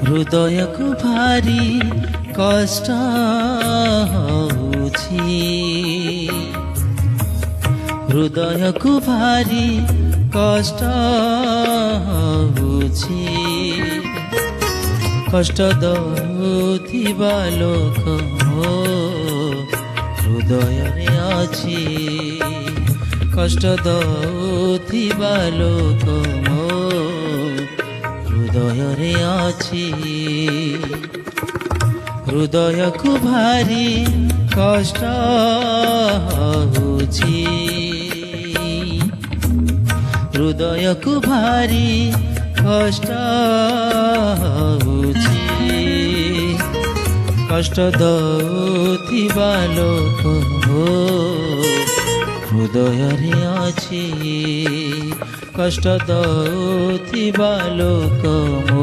ହୃଦୟକୁ ଭାରି କଷ୍ଟ ହେଉଛି, ହୃଦୟକୁ ଭାରି କଷ୍ଟ ହେଉଛି, କଷ୍ଟ ଦଉଥିବା ଲୋକ ମୋ ହୃଦୟରେ ଅଛି, କଷ୍ଟ ଦଉଥିବା ଲୋକ ମୋ ହୃଦୟରେ ଅଛି। ହୃଦୟକୁ ଭାରି କଷ୍ଟ ହେଉଛି, ହୃଦୟକୁ ଭାରି କଷ୍ଟ ହେଉଛି, କଷ୍ଟ ଦଉଥିବା ଲୋକ ମୋ ହୃଦୟରେ ଅଛି, କଷ୍ଟ ଦଉଥିବା ଲୋକ ମୋ